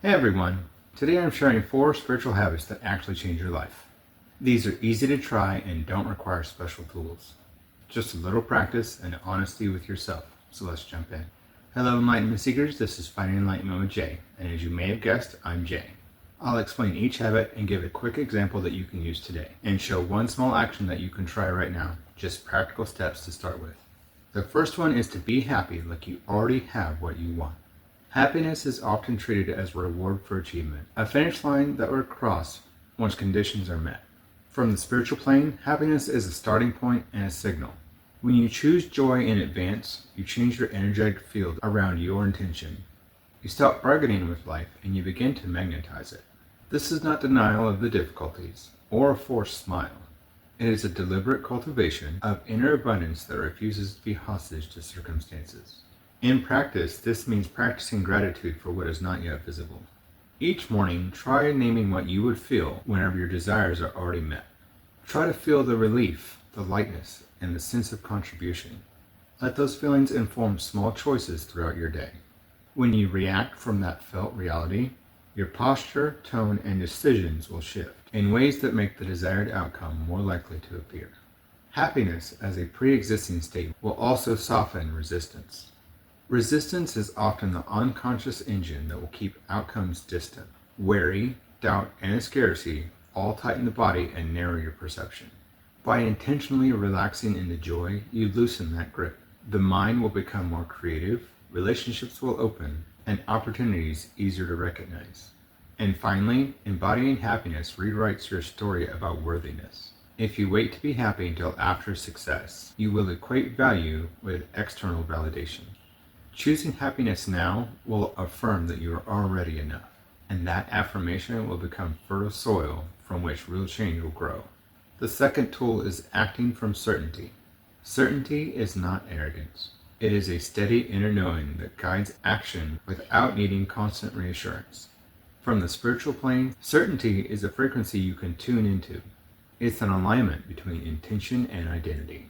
Hey everyone, today I'm sharing 4 spiritual habits that actually change your life. These are easy to try and don't require special tools. Just a little practice and honesty with yourself, so let's jump in. Hello Enlightenment Seekers, this is Finding Enlightenment with Jay, and as you may have guessed, I'm Jay. I'll explain each habit and give a quick example that you can use today, and show one small action that you can try right now, just practical steps to start with. The first one is to be happy like you already have what you want. Happiness is often treated as a reward for achievement, a finish line that we're crossed once conditions are met. From the spiritual plane, happiness is a starting point and a signal. When you choose joy in advance, you change your energetic field around your intention. You stop bargaining with life and you begin to magnetize it. This is not denial of the difficulties or a forced smile. It is a deliberate cultivation of inner abundance that refuses to be hostage to circumstances. In practice, this means practicing gratitude for what is not yet visible. Each morning, try naming what you would feel whenever your desires are already met. Try to feel the relief, the lightness, and the sense of contribution. Let those feelings inform small choices throughout your day. When you react from that felt reality, your posture, tone, and decisions will shift in ways that make the desired outcome more likely to appear. Happiness as a pre-existing state will also soften resistance. Resistance is often the unconscious engine that will keep outcomes distant. Worry, doubt, and scarcity all tighten the body and narrow your perception. By intentionally relaxing into joy, you loosen that grip. The mind will become more creative, relationships will open, and opportunities easier to recognize. And finally, embodying happiness rewrites your story about worthiness. If you wait to be happy until after success, you will equate value with external validation. Choosing happiness now will affirm that you are already enough, and that affirmation will become fertile soil from which real change will grow. The second tool is acting from certainty. Certainty is not arrogance. It is a steady inner knowing that guides action without needing constant reassurance. From the spiritual plane, certainty is a frequency you can tune into. It's an alignment between intention and identity.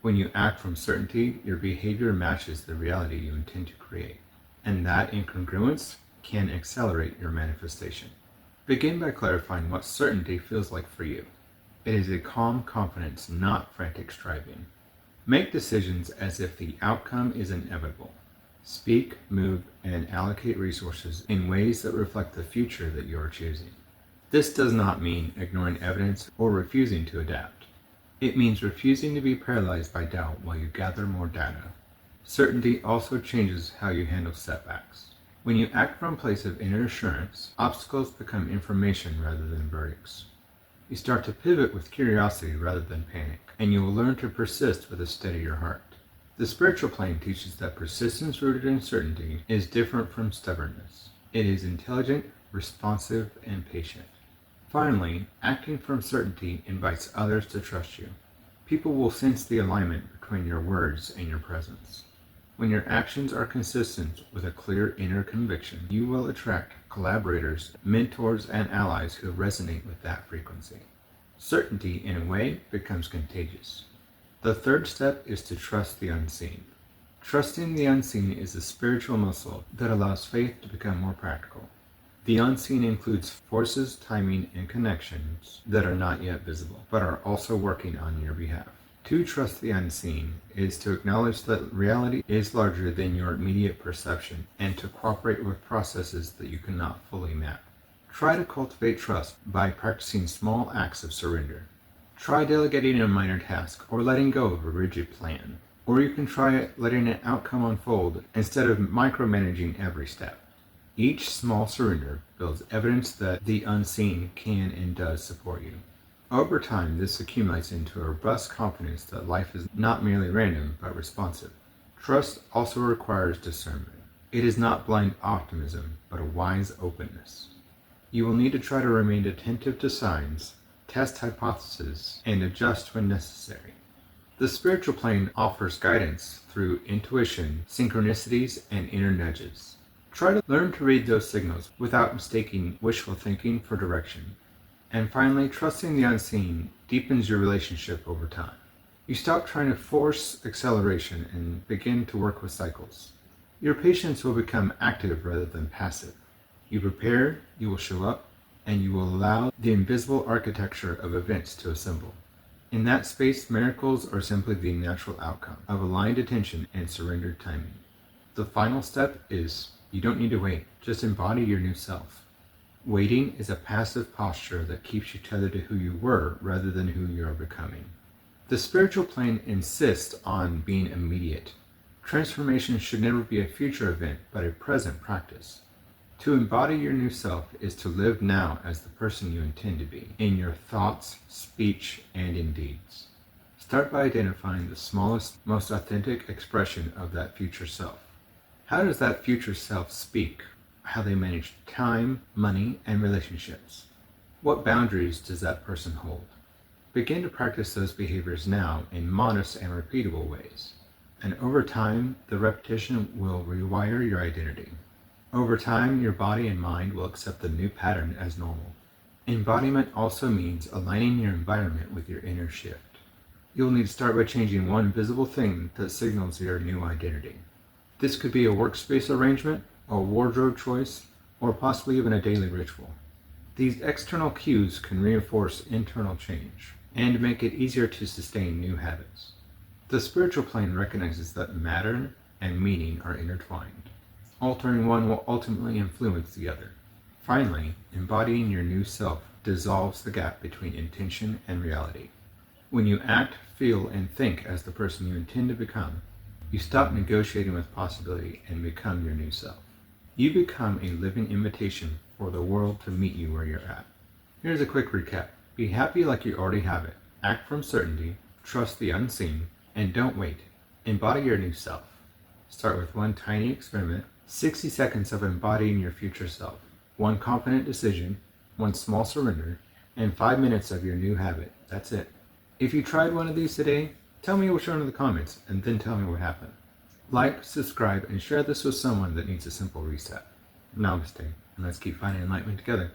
When you act from certainty, your behavior matches the reality you intend to create, and that incongruence can accelerate your manifestation. Begin by clarifying what certainty feels like for you. It is a calm confidence, not frantic striving. Make decisions as if the outcome is inevitable. Speak, move, and allocate resources in ways that reflect the future that you are choosing. This does not mean ignoring evidence or refusing to adapt. It means refusing to be paralyzed by doubt while you gather more data. Certainty also changes how you handle setbacks. When you act from a place of inner assurance, obstacles become information rather than verdicts. You start to pivot with curiosity rather than panic, and you will learn to persist with a steadier heart. The spiritual plane teaches that persistence rooted in certainty is different from stubbornness. It is intelligent, responsive, and patient. Finally, acting from certainty invites others to trust you. People will sense the alignment between your words and your presence. When your actions are consistent with a clear inner conviction, you will attract collaborators, mentors, and allies who resonate with that frequency. Certainty, in a way, becomes contagious. The third step is to trust the unseen. Trusting the unseen is a spiritual muscle that allows faith to become more practical. The unseen includes forces, timing, and connections that are not yet visible, but are also working on your behalf. To trust the unseen is to acknowledge that reality is larger than your immediate perception and to cooperate with processes that you cannot fully map. Try to cultivate trust by practicing small acts of surrender. Try delegating a minor task or letting go of a rigid plan. Or you can try letting an outcome unfold instead of micromanaging every step. Each small surrender builds evidence that the unseen can and does support you. Over time, this accumulates into a robust confidence that life is not merely random, but responsive. Trust also requires discernment. It is not blind optimism, but a wise openness. You will need to try to remain attentive to signs, test hypotheses, and adjust when necessary. The spiritual plane offers guidance through intuition, synchronicities, and inner nudges. Try to learn to read those signals without mistaking wishful thinking for direction. And finally, trusting the unseen deepens your relationship over time. You stop trying to force acceleration and begin to work with cycles. Your patience will become active rather than passive. You prepare, you will show up, and you will allow the invisible architecture of events to assemble. In that space, miracles are simply the natural outcome of aligned attention and surrendered timing. The final step is you don't need to wait, just embody your new self. Waiting is a passive posture that keeps you tethered to who you were rather than who you are becoming. The spiritual plane insists on being immediate. Transformation should never be a future event, but a present practice. To embody your new self is to live now as the person you intend to be, in your thoughts, speech, and in deeds. Start by identifying the smallest, most authentic expression of that future self. How does that future self speak? How they manage time, money, and relationships? What boundaries does that person hold? Begin to practice those behaviors now in modest and repeatable ways. And over time, the repetition will rewire your identity. Over time, your body and mind will accept the new pattern as normal. Embodiment also means aligning your environment with your inner shift. You'll need to start by changing one visible thing that signals your new identity. This could be a workspace arrangement, a wardrobe choice, or possibly even a daily ritual. These external cues can reinforce internal change and make it easier to sustain new habits. The spiritual plane recognizes that matter and meaning are intertwined. Altering one will ultimately influence the other. Finally, embodying your new self dissolves the gap between intention and reality. When you act, feel, and think as the person you intend to become, you stop negotiating with possibility and become your new self. You become a living invitation for the world to meet you where you're at. Here's a quick recap. Be happy like you already have it. Act from certainty, trust the unseen, and don't wait. Embody your new self. Start with one tiny experiment, 60 seconds of embodying your future self, one confident decision, one small surrender, and 5 minutes of your new habit. That's it. If you tried one of these today, tell me which one in the comments, and then tell me what happened. Like, subscribe, and share this with someone that needs a simple reset. Namaste, and let's keep finding enlightenment together.